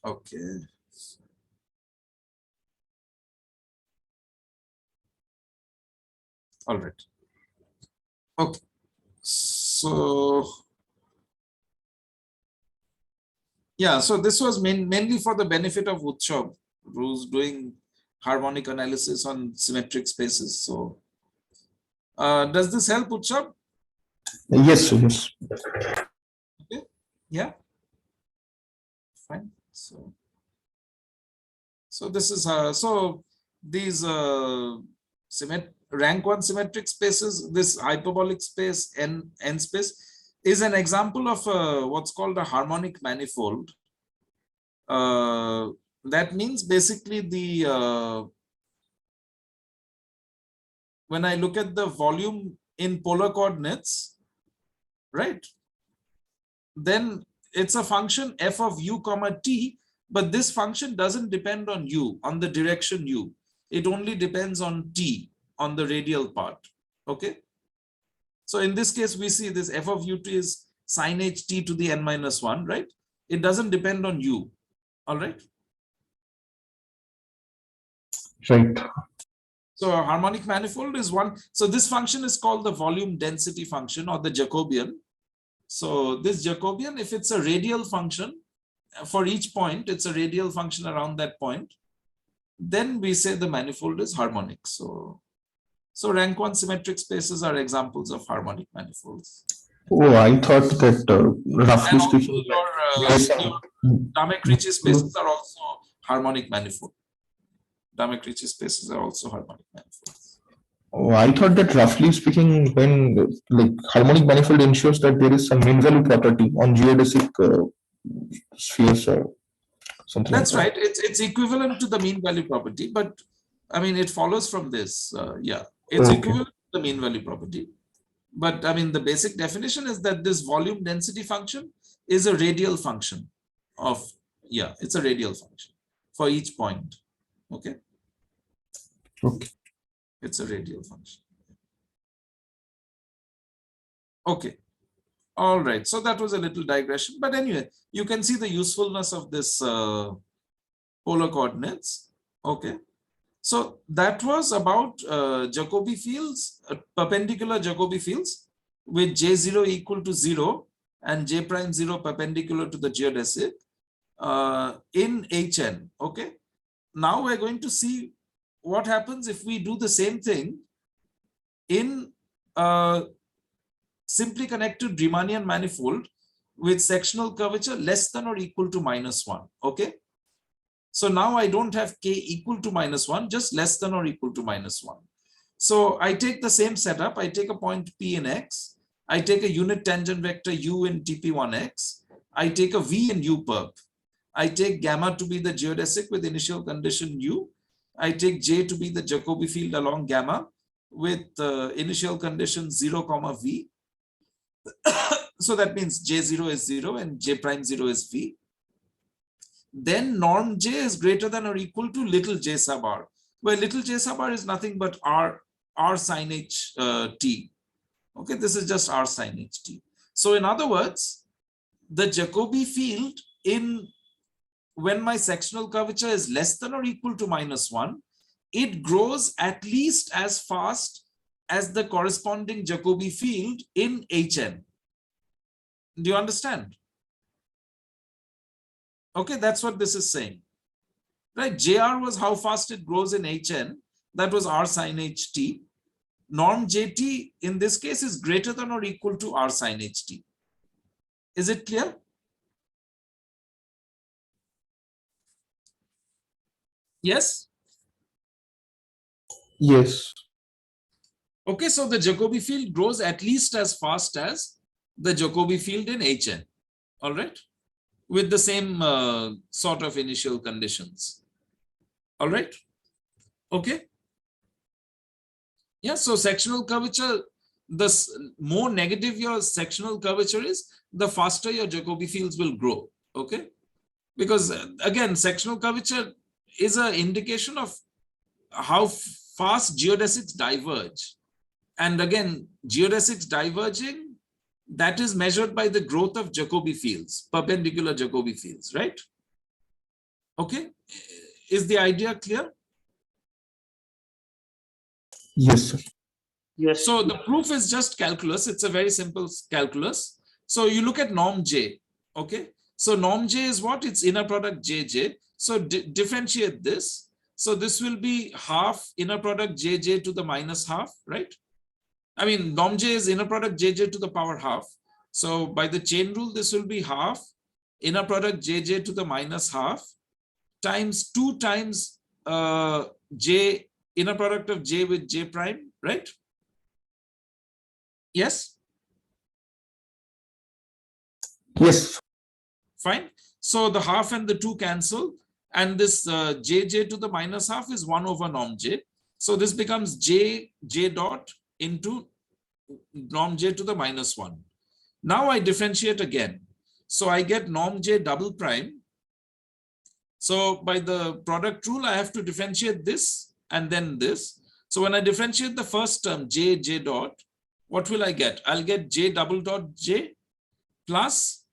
Okay. All right. Okay. So yeah, so this was mainly for the benefit of Utsav, who's doing harmonic analysis on symmetric spaces. So does this help, Utsav? Yes, yes. Okay. Yeah. Fine. So this is so these rank one symmetric spaces, this hyperbolic space n space is an example of what's called a harmonic manifold. That means basically when I look at the volume in polar coordinates, right, then it's a function f of u comma t, but this function doesn't depend on u, on the direction u. It only depends on t, on the radial part. Okay. So in this case, we see this f of ut is sine h t to the n minus 1, right? It doesn't depend on u. All right. Right. So a harmonic manifold is one. So this function is called the volume density function or the Jacobian. So this Jacobian, if it's a radial function, for each point, it's a radial function around that point, then we say the manifold is harmonic. So rank one symmetric spaces are examples of harmonic manifolds. Oh, I thought that roughly And also speaking, your Dimick-Ricci spaces are also harmonic manifold. Dimick-Ricci spaces are also harmonic manifolds. Oh, I thought that roughly speaking, when like harmonic manifold ensures that there is some mean value property on geodesic spheres or something like That's that. right. It's equivalent to the mean value property, but I mean, it follows from this. Yeah, it's Okay. equivalent to the mean value property. But I mean, the basic definition is that this volume density function is a radial function of, yeah, it's a radial function for each point. Okay. Okay. It's a radial function. Okay. All right. So that was a little digression. But anyway, you can see the usefulness of this polar coordinates. Okay. So that was about Jacobi fields, perpendicular Jacobi fields with J0 equal to 0 and J prime 0 perpendicular to the geodesic in Hn. Okay. Now we're going to see what happens if we do the same thing in simply connected Riemannian manifold with sectional curvature less than or equal to -1. Okay. So now I don't have k equal to -1, just less than or equal to -1. So I take the same setup. I take a point P in X. I take a unit tangent vector U in TP1X. I take a V in U perp. I take gamma to be the geodesic with initial condition U. I take J to be the Jacobi field along gamma with initial condition 0, V. So that means J0 is 0 and J prime 0 is V. Then norm J is greater than or equal to little j sub r, where little j sub r is nothing but r sine h t. Okay, this is just r sine h t. So in other words, the Jacobi field in when my sectional curvature is less than or equal to -1, it grows at least as fast as the corresponding Jacobi field in Hn. Do you understand? Okay, that's what this is saying. Right, JR was how fast it grows in Hn. That was r sine ht. Norm Jt in this case is greater than or equal to r sine ht. Is it clear? Yes? Yes. Okay, so the Jacobi field grows at least as fast as the Jacobi field in Hn. All right? With the same sort of initial conditions. All right? Okay? Yeah, so sectional curvature, the more negative your sectional curvature is, the faster your Jacobi fields will grow. Okay? Because again, sectional curvature is an indication of how fast geodesics diverge. And again, geodesics diverging, that is measured by the growth of Jacobi fields, perpendicular Jacobi fields, right? Okay, is the idea clear? Yes, sir. Yes. So the proof is just calculus. It's a very simple calculus. So you look at norm J. Okay. So norm J is what? It's inner product JJ. So differentiate this. So this will be half inner product JJ to the minus half, right? I mean, norm J is inner product JJ to the power half. So by the chain rule, this will be half inner product JJ to the minus half times 2 times J, inner product of J with J prime, right? Yes. Yes. Fine. So the half and the 2 cancel, and this JJ to the minus half is 1 over norm J. So this becomes J dot into norm J to the minus 1. Now I differentiate again. So I get norm J double prime. So by the product rule, I have to differentiate this and then this. So when I differentiate the first term, J dot, what will I get? I'll get J double dot J plus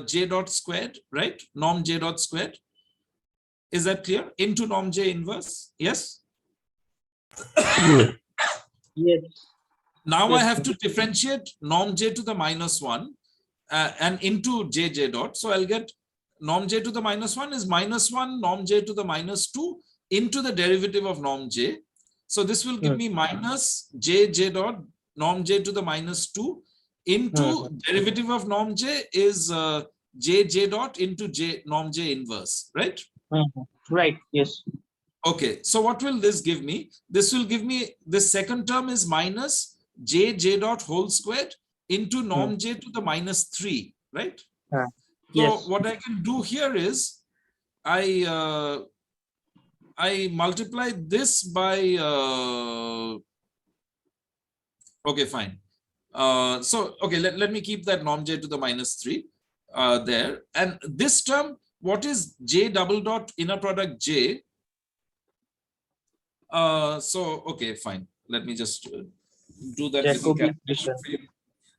J dot squared, right? Norm J dot squared. Is that clear? Into norm J inverse. Yes. Yes. Now Yes. I have to differentiate norm J to the minus 1 and into J dot. So I'll get norm J to the minus 1 is minus 1 norm J to the minus 2 into the derivative of norm J. So this will give me minus J dot norm J to the minus 2 into derivative of norm J is J dot into J norm J inverse, right? Right. Yes. Okay, so what will this give me? This will give me, this second term is minus J dot whole squared into norm J to the minus 3, right? So Yes. what I can do here is I multiply this by okay, fine. So okay, let me keep that norm J to the minus 3 there. And this term, what is J double dot inner product J? So okay, fine. Let me just do that little Jacobi calculation for you.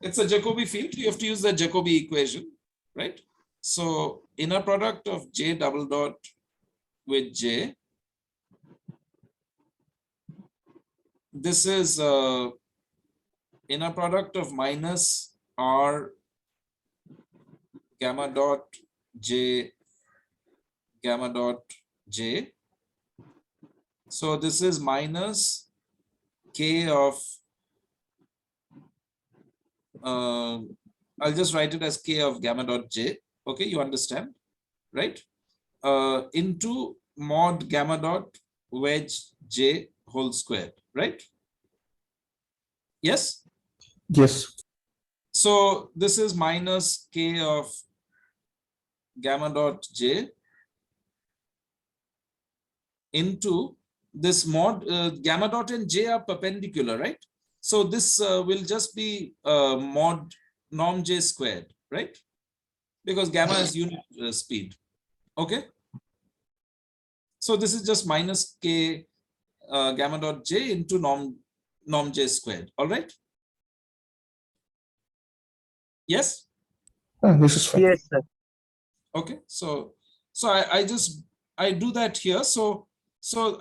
It's a Jacobi field. You have to use the Jacobi equation, right? So inner product of J double dot with J. This is inner product of minus R gamma dot J gamma dot J. So this is minus K of, I'll just write it as K of gamma dot J. Okay, you understand, right? Into mod gamma dot wedge J whole squared, right? Yes? Yes. So this is minus K of gamma dot J into this mod gamma dot and J are perpendicular, right? So this will just be mod norm J squared, right? Because gamma is unit speed. Okay. So this is just minus K gamma dot J into norm J squared. All right. Yes. This is fine. Yes, sir. Okay. So I do that here. So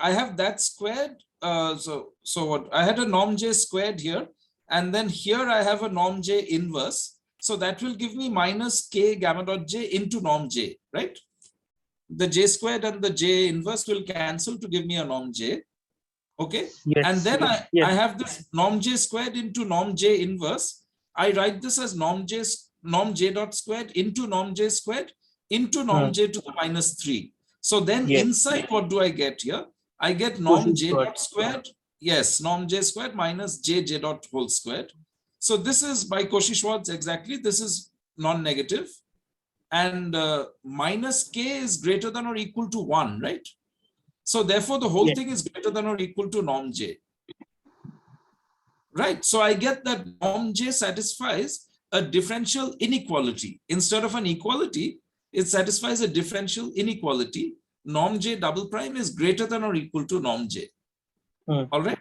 I have that squared. So what I had a norm J squared here, and then here I have a norm J inverse. So that will give me minus K gamma dot J into norm J, right? The J squared and the J inverse will cancel to give me a norm J. Okay. Yes. And then Yes. I have this norm J squared into norm J inverse. I write this as norm J dot squared into norm J squared into norm J to the minus 3. So then Yes. inside, what do I get here? I get norm Cauchy J squared. dot squared. Yes, norm J squared minus J dot whole squared. So this is by Cauchy-Schwarz exactly. This is non-negative. And minus K is greater than or equal to 1, right? So therefore, the whole Yes. thing is greater than or equal to norm J. Right. So I get that norm J satisfies a differential inequality. Instead of an equality, it satisfies a differential inequality. Norm J double prime is greater than or equal to norm J. All right.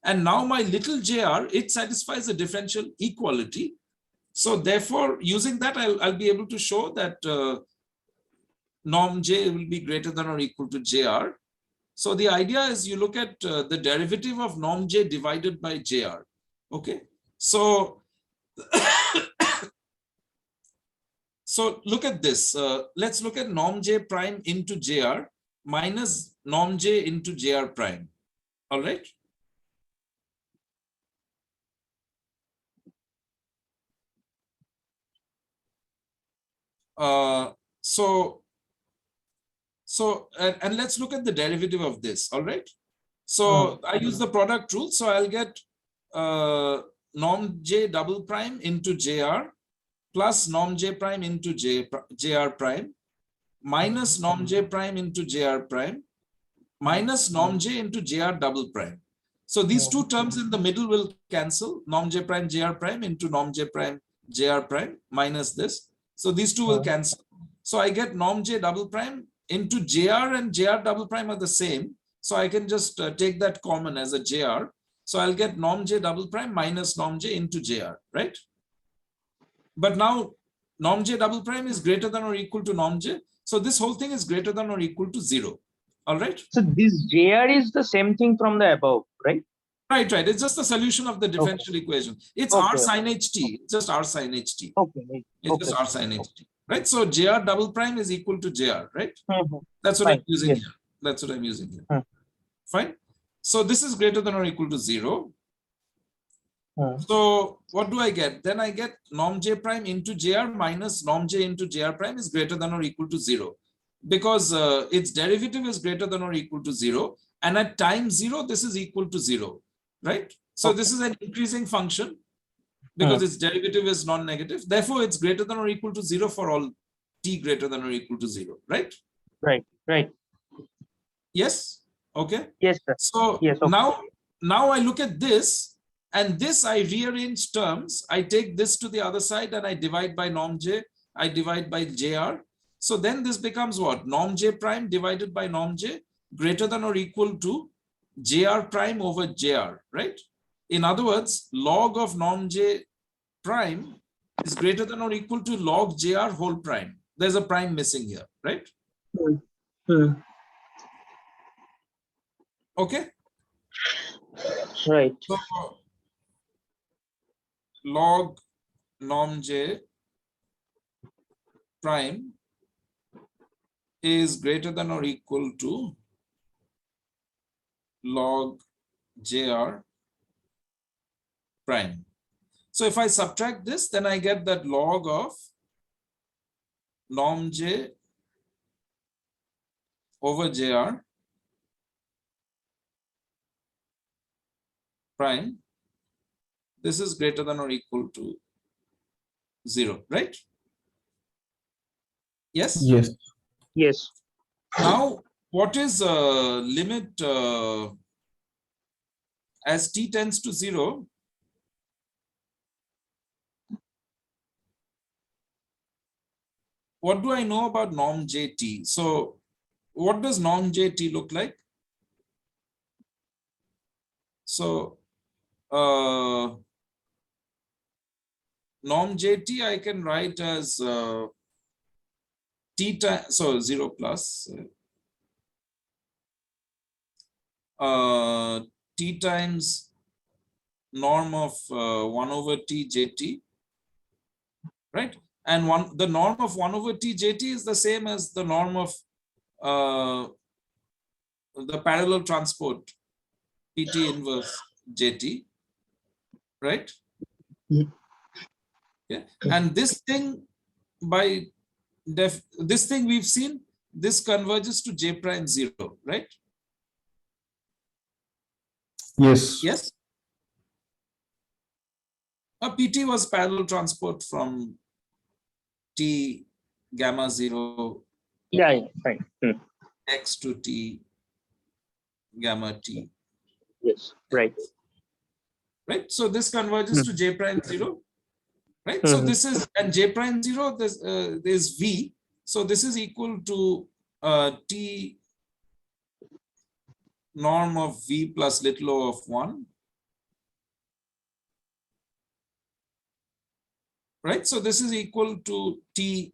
And now my little jr, it satisfies a differential equality. So therefore, using that, I'll be able to show that norm j will be greater than or equal to jr. So the idea is you look at the derivative of norm j divided by jr. Okay, so so look at this. Let's look at norm j prime into jr minus norm j into jr prime. All right. So and let's look at the derivative of this. All right. So I use the product rule. So I'll get norm j double prime into jr plus norm j prime into jr prime minus norm j prime into jr prime minus norm j into jr double prime. So these two terms in the middle will cancel. Norm j prime jr prime into norm j prime jr prime minus this. So these two will cancel. So I get norm j double prime into jr, and jr double prime are the same. So I can just take that common as a jr. So I'll get norm j double prime minus norm j into jr, right? But now norm j double prime is greater than or equal to norm j. So this whole thing is greater than or equal to 0. All right. So this JR is the same thing from the above, right? Right. It's just the solution of the differential equation. It's r sin ht. It's just r sin ht. Okay. It's just r sin ht. Right. So jr double prime is equal to jr. Right. That's what Fine. I'm using Yes. here. That's what I'm using here. Fine. So this is greater than or equal to 0. So what do I get? Then I get norm j prime into jr minus norm j into jr prime is greater than or equal to 0, because its derivative is greater than or equal to 0. And at time 0, this is equal to 0, right? So this is an increasing function because its derivative is non-negative. Therefore, it's greater than or equal to 0 for all t greater than or equal to 0, right? Right. Yes. Okay. Yes, sir. So Yes, okay. now I look at this, and this I rearrange terms. I take this to the other side and I divide by norm j. I divide by jr. So then this becomes what? Norm j prime divided by norm j greater than or equal to jr prime over jr, right? In other words, log of norm j prime is greater than or equal to log jr whole prime. There's a prime missing here, right? Okay. Right. So log norm j prime is greater than or equal to log jr prime. So if I subtract this, then I get that log of norm j over jr prime, this is greater than or equal to 0, right? Yes? Yes. Now, what is limit as t tends to 0? What do I know about norm jt? So what does norm jt look like? So norm jt I can write as t times, so 0 plus t times norm of 1 over t jt, right? And the norm of 1 over t jt is the same as the norm of the parallel transport pt inverse jt, right? Yeah. And this thing this thing we've seen, this converges to j prime 0, right? Yes. A pt was parallel transport from t gamma 0 Yeah, fine. x to t gamma t. Yes, right. Right. So this converges to j prime 0. Right. So this is, and j prime 0, this is v. So this is equal to t norm of v plus little o of 1. Right. So this is equal to t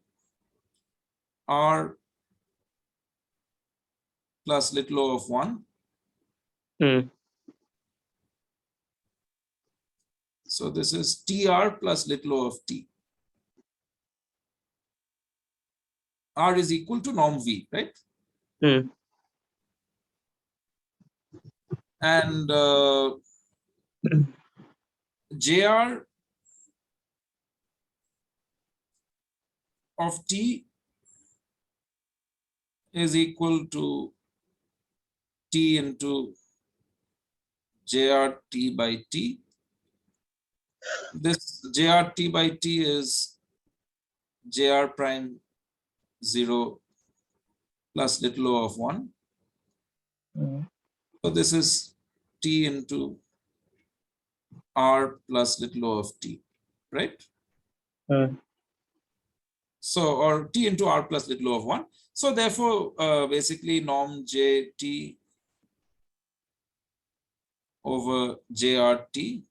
r plus little o of 1. Mm. So this is TR plus little o of T. R is equal to norm V, right? Mm. And JR of T is equal to T into JRT by T. This JRT by T is JR prime 0 plus little o of 1. Mm. So this is T into R plus little o of T, right? Mm. So, or T into R plus little o of 1. So therefore, basically norm JT over JRT,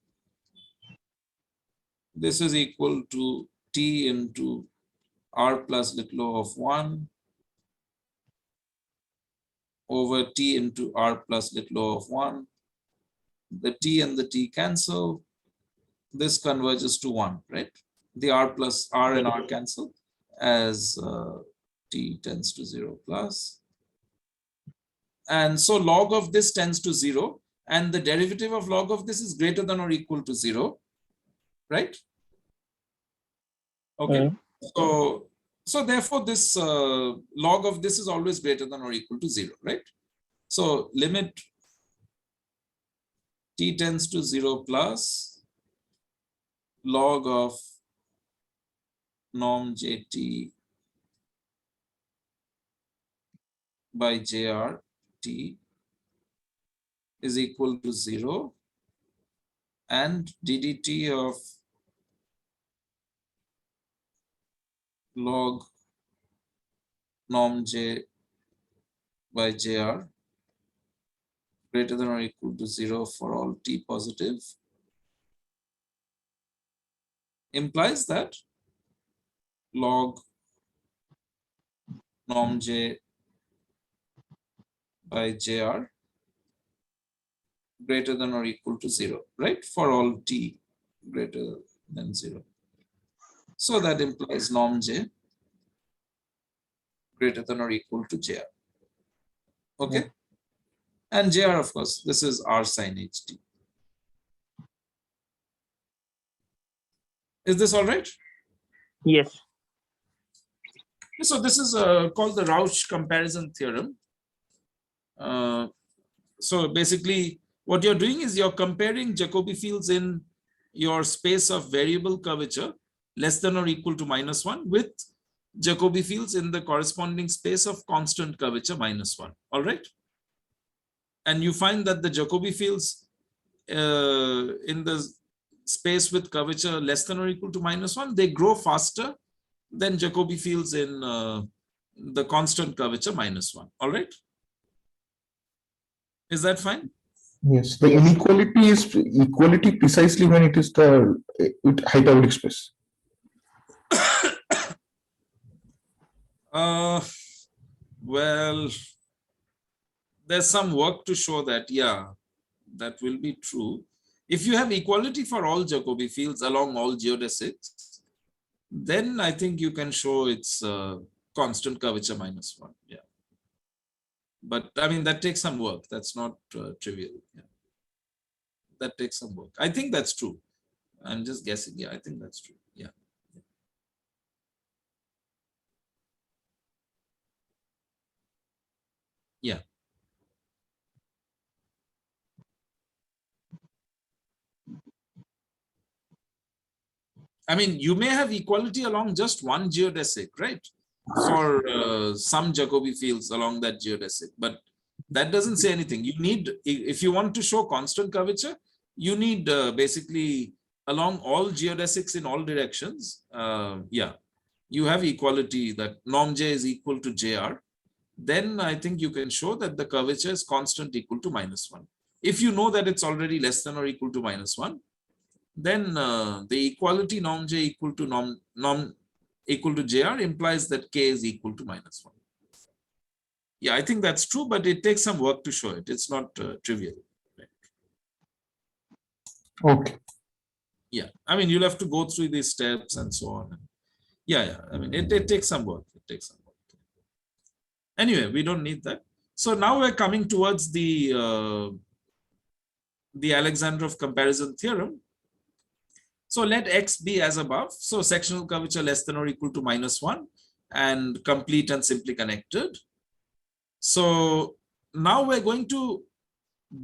this is equal to T into R plus little o of 1 over T into R plus little o of 1. The T and the T cancel. This converges to 1, right? The R plus R and R cancel as T tends to 0 plus. And so log of this tends to 0, and the derivative of log of this is greater than or equal to 0, right? Okay. Mm. So therefore this log of this is always greater than or equal to 0, right? So limit T tends to 0 plus log of norm JT by JRT is equal to 0, and DDT of log norm J by JR greater than or equal to 0 for all T positive implies that log norm J by JR greater than or equal to 0, right? For all T greater than 0. So that implies norm J greater than or equal to JR. Okay. And JR, of course, this is R sin HT. Is this all right? Yes. So this is called the Rauch comparison theorem. So basically what you're doing is you're comparing Jacobi fields in your space of variable curvature less than or equal to -1 with Jacobi fields in the corresponding space of constant curvature -1. All right. And you find that the Jacobi fields in the space with curvature less than or equal to -1, they grow faster than Jacobi fields in the constant curvature -1. All right. Is that fine? Yes, the inequality is equality precisely when it is the hyperbolic space. Well, there's some work to show that, yeah, that will be true. If you have equality for all Jacobi fields along all geodesics, then I think you can show it's constant curvature -1. Yeah. But I mean, that takes some work. That's not trivial. Yeah. That takes some work. I think that's true. I'm just guessing. Yeah, I think that's true. Yeah. Yeah. I mean, you may have equality along just one geodesic, right? For some Jacobi fields along that geodesic, but that doesn't say anything. You need, if you want to show constant curvature, you need basically along all geodesics in all directions. Yeah, you have equality that norm J is equal to JR. Then I think you can show that the curvature is constant equal to -1. If you know that it's already less than or equal to -1, then the equality norm J equal to norm equal to JR implies that K is equal to -1. Yeah, I think that's true, but it takes some work to show it. It's not trivial. Okay. Yeah, I mean, you'll have to go through these steps and so on. Yeah, I mean, it takes some work. It takes some work. Anyway, we don't need that. So now we're coming towards the Alexandrov comparison theorem. So let X be as above. So sectional curvature less than or equal to -1 and complete and simply connected. So now we're going to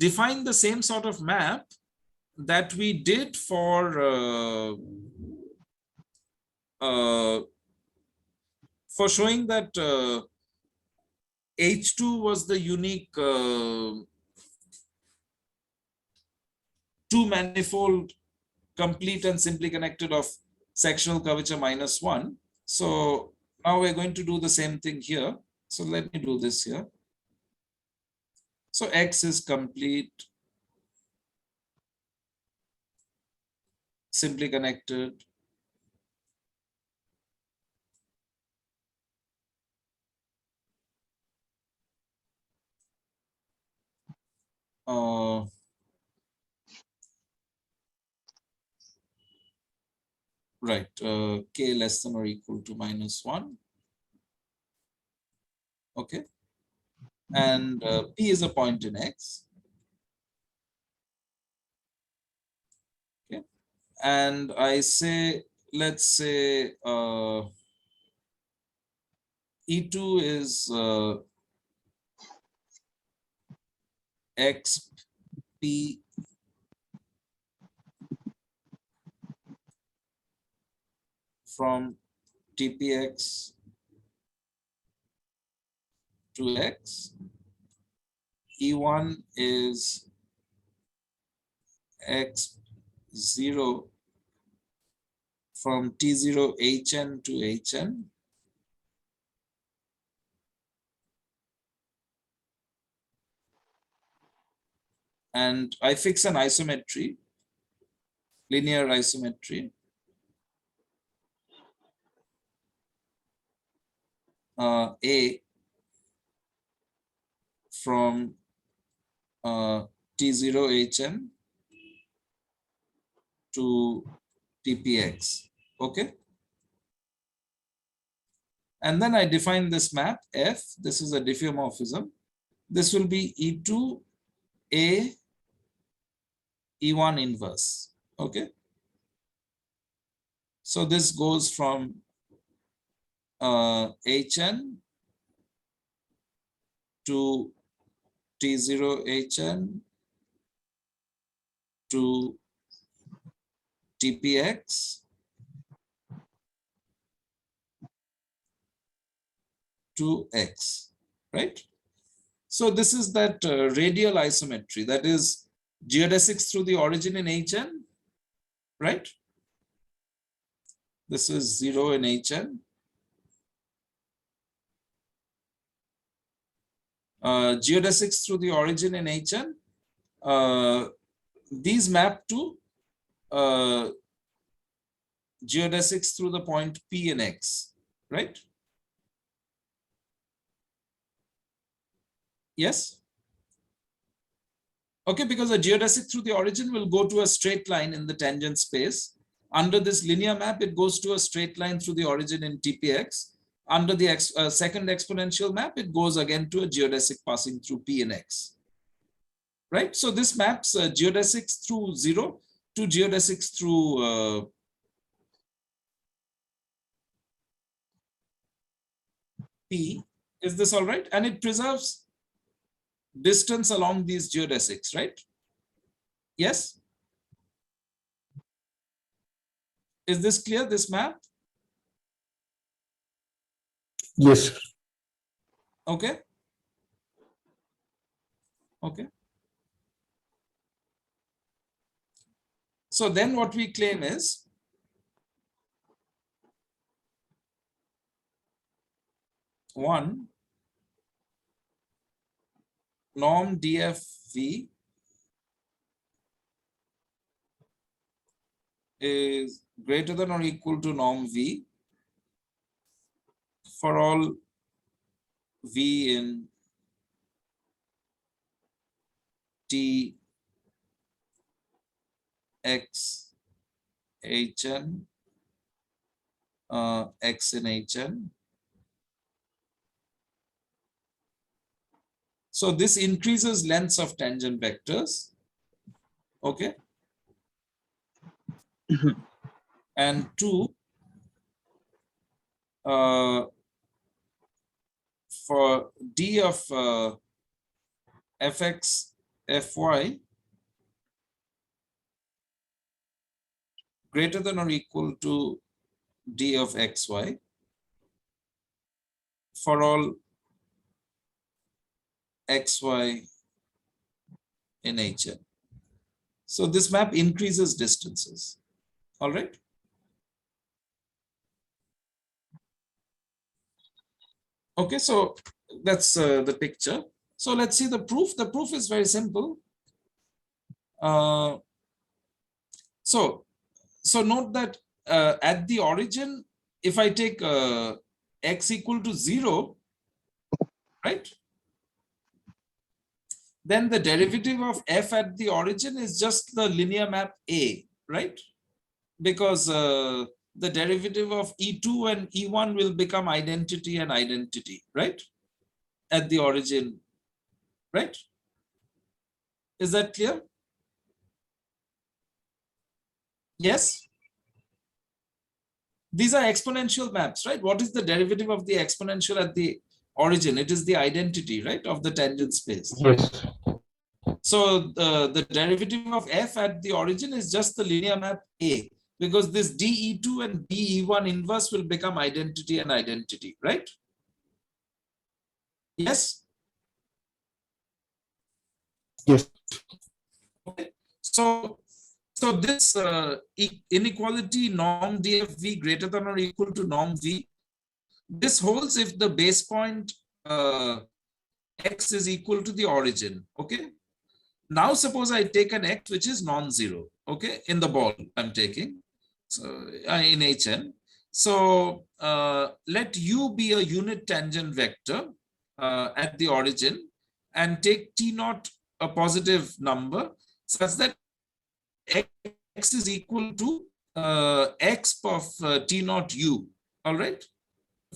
define the same sort of map that we did for showing that H2 was the unique two manifold complete and simply connected of sectional curvature -1. So now we're going to do the same thing here. So let me do this here. So X is complete, simply connected, right, K less than or equal to -1. Okay. And P is a point in X. Okay. And I say, let's say E2 is XP from TPX to X. E1 is X0 from T0 HN to HN. And I fix an isometry, linear isometry. A from T0 HN to TPX. Okay. And then I define this map F. This is a diffeomorphism. This will be E2 A E1 inverse. Okay. So this goes from HN to T0 HN to TPX to X, right? So this is that radial isometry, that is geodesics through the origin in HN, right? This is 0 in HN. Geodesics through the origin in HN. These map to geodesics through the point P in X, right? Yes? Okay, because a geodesic through the origin will go to a straight line in the tangent space. Under this linear map, it goes to a straight line through the origin in TPX. Under the second exponential map, it goes again to a geodesic passing through P and X. Right? So this maps geodesics through 0 to geodesics through P. Is this all right? And it preserves distance along these geodesics, right? Yes? Is this clear, this map? Yes. Okay. Okay. So then what we claim is one, norm DFV is greater than or equal to norm V for all V in T X Hn X in Hn. So this increases lengths of tangent vectors. Okay. And 2 for D of Fx Fy greater than or equal to D of xy for all xy in Hn. So this map increases distances. All right. Okay, so that's the picture. So let's see the proof. The proof is very simple. So note that at the origin, if I take x equal to 0, right? Then the derivative of f at the origin is just the linear map A, right? Because the derivative of E2 and E1 will become identity and identity, right? At the origin, right? Is that clear? Yes? These are exponential maps, right? What is the derivative of the exponential at the origin? It is the identity, right, of the tangent space. Yes. So the derivative of f at the origin is just the linear map A, because this DE2 and DE1 inverse will become identity and identity, right? Yes? Yes. Okay. So this inequality norm DFV greater than or equal to norm V, this holds if the base point x is equal to the origin, okay? Now suppose I take an x which is non-zero, okay, in the ball I'm taking, so in Hn. So let u be a unit tangent vector at the origin and take t naught a positive number such that x is equal to x of t naught u. All right,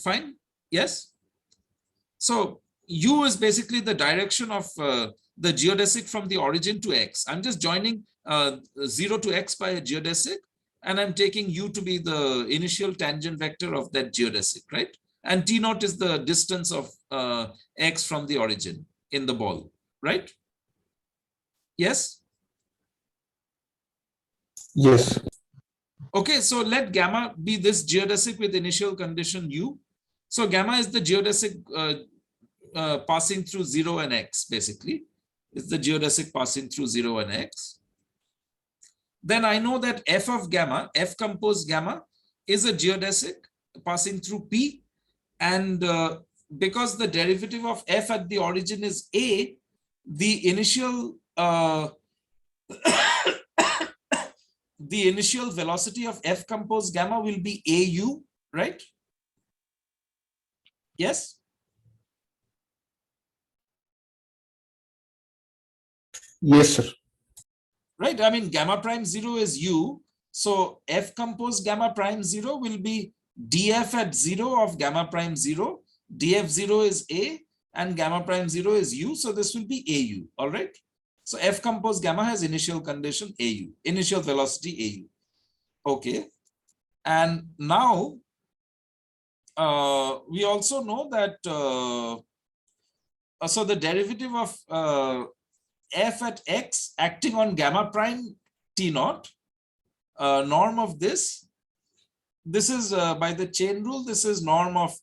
fine. Yes. So u is basically the direction of the geodesic from the origin to x. I'm just joining 0 to x by a geodesic, and I'm taking u to be the initial tangent vector of that geodesic, right? And t naught is the distance of x from the origin in the ball, right? Yes? Yes. Okay, so let gamma be this geodesic with initial condition u. So gamma is the geodesic passing through 0 and x, basically. It's the geodesic passing through 0 and x. Then I know that f of gamma, f composed gamma, is a geodesic passing through P. And because the derivative of f at the origin is A, the initial the initial velocity of f composed gamma will be AU, right? Yes? Yes, sir. Right, I mean gamma prime 0 is u, so f composed gamma prime 0 will be df at 0 of gamma prime 0, df 0 is A and gamma prime 0 is u, so this will be AU, all right? So f composed gamma has initial condition AU, initial velocity AU, okay? And now we also know that so the derivative of f at x acting on gamma prime t naught, norm of this is by the chain rule, this is norm of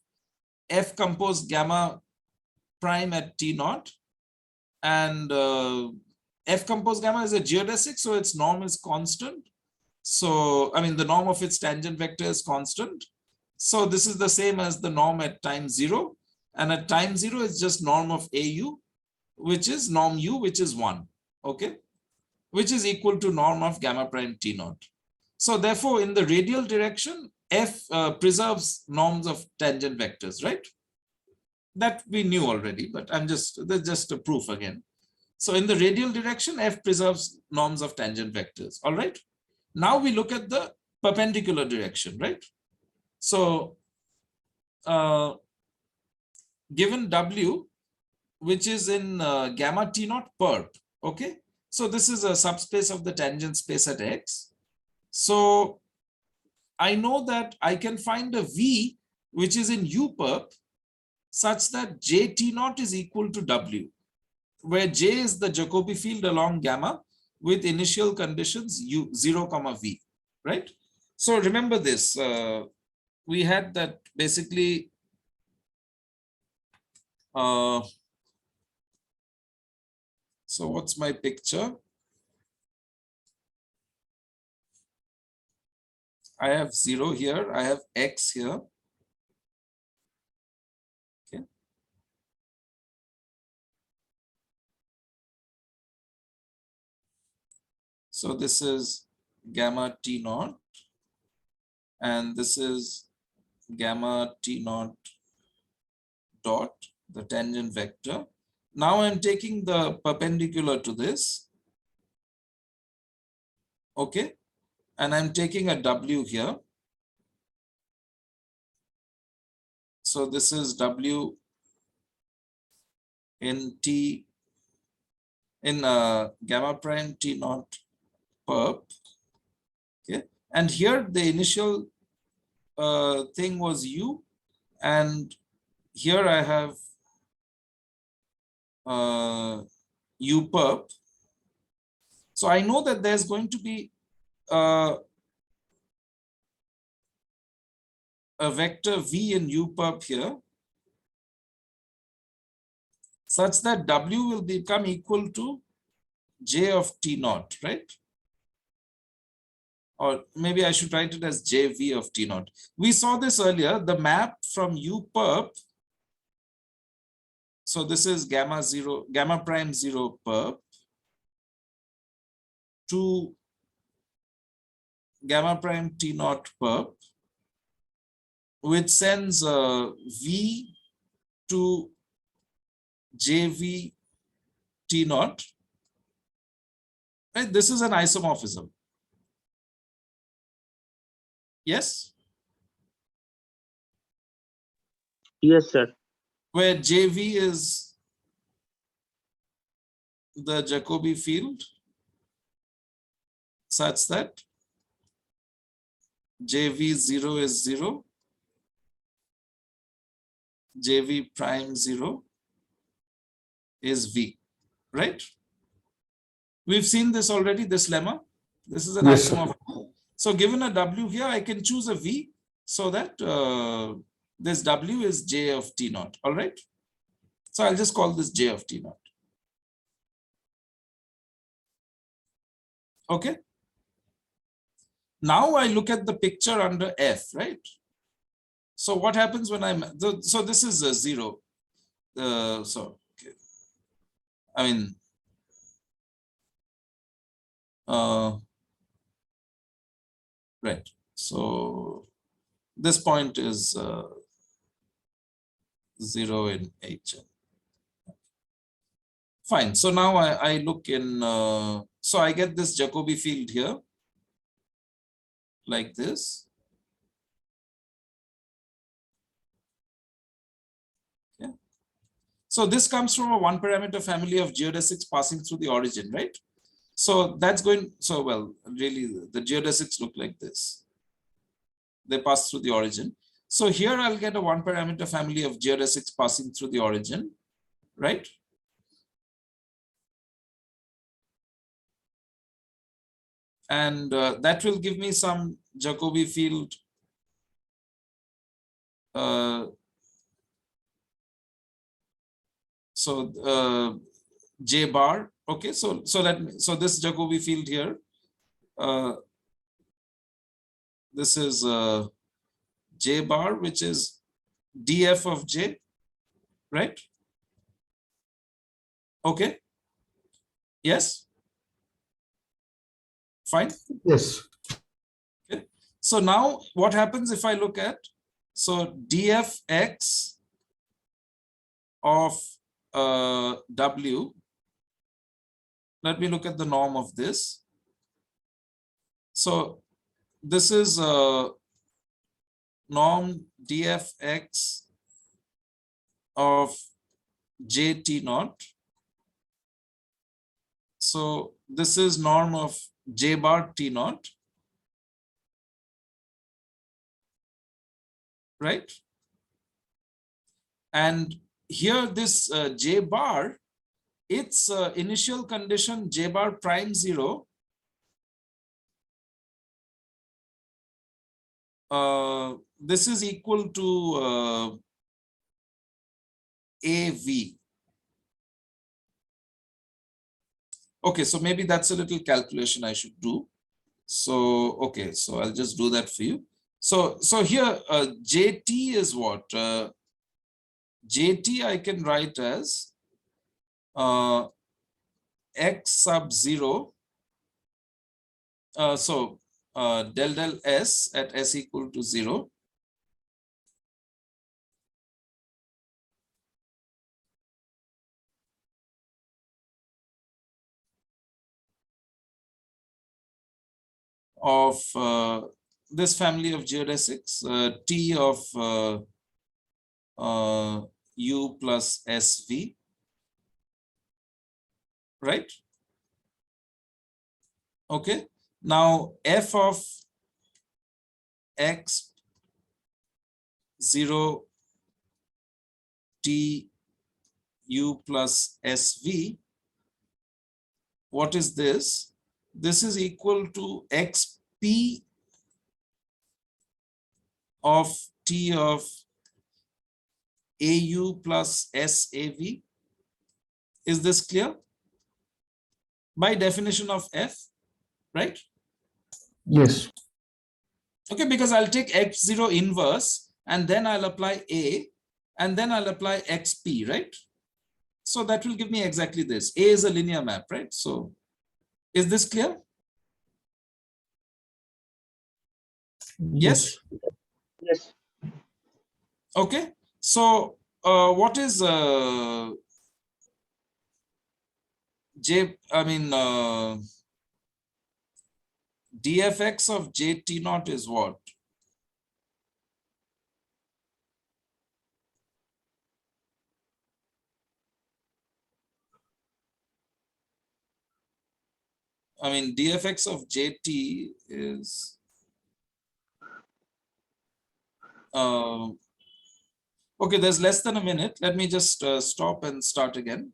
f composed gamma prime at t naught, and f composed gamma is a geodesic, so its norm is constant. So I mean the norm of its tangent vector is constant, so this is the same as the norm at time 0, and at time 0 it's just norm of AU, which is norm u, which is 1, okay, which is equal to norm of gamma prime t naught. So therefore in the radial direction f preserves norms of tangent vectors, right? That we knew already, but I'm just, that's just a proof again. So in the radial direction, F preserves norms of tangent vectors. All right. Now we look at the perpendicular direction, right? So given W, which is in gamma T naught perp, okay? So this is a subspace of the tangent space at X. So I know that I can find a V which is in U perp such that J T naught is equal to W, where J is the Jacobi field along gamma with initial conditions U 0, V, right? So remember this, we had that basically so what's my picture? I have 0 here, I have X here. Okay. So this is gamma T naught, and this is gamma T naught dot, the tangent vector. Now I'm taking the perpendicular to this, okay, and I'm taking a W here. So this is W in T, in gamma prime T naught perp, okay, and here the initial thing was U, and here I have U perp. So I know that there's going to be a vector V in U perp here, such that W will become equal to J of T naught, right? Or maybe I should write it as JV of T naught. We saw this earlier, the map from U perp. So this is gamma prime 0 perp to gamma prime T naught perp, which sends V to JV T naught. Right? This is an isomorphism. Yes? Yes, sir. Where JV is the Jacobi field such that JV 0 is 0, JV prime 0 is V, right? We've seen this already, this lemma. This is an Yes, isomorphism. So given a W here, I can choose a V so that this W is J of T naught, all right? So I'll just call this J of T naught. Okay. Now I look at the picture under F, right? So what happens when so this is a 0. So, okay. I mean, right. So this point is 0 in HN. Fine. So now I look in, so I get this Jacobi field here, like this. Okay. So this comes from a 1-parameter family of geodesics passing through the origin, right? So that's going, so well, really the geodesics look like this. They pass through the origin. So here I'll get a 1-parameter family of geodesics passing through the origin, right? And that will give me some Jacobi field J bar. Okay, so this Jacobi field here, this is J bar, which is df of J, right? Okay. Yes. Fine. Yes. Okay. So now what happens if I look at, so dfx of W let me look at the norm of this. So this is norm dfx of jt naught. So this is norm of j bar t naught, right? And here this j bar, its initial condition j bar prime 0 this is equal to AV. Okay, so maybe that's a little calculation I should do. So, okay, so I'll just do that for you. So here JT is what? JT I can write as X sub 0. Del del S at S equal to 0. Of this family of geodesics, T of U plus SV, right? Okay. Now F of X 0 T U plus SV, what is this? This is equal to XP of T of AU plus SAV. Is this clear? By definition of F, right? Yes. Okay, because I'll take X0 inverse and then I'll apply A and then I'll apply XP, right? So that will give me exactly this. A is a linear map, right? So is this clear? Yes? Yes. Okay. So what is dfx of jt naught is what? I mean, dfx of jt is okay, there's less than a minute. Let me just stop and start again.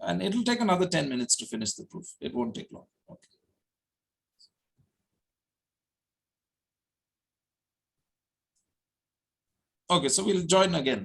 And it'll take another 10 minutes to finish the proof. It won't take long. Okay. Okay, so we'll join again.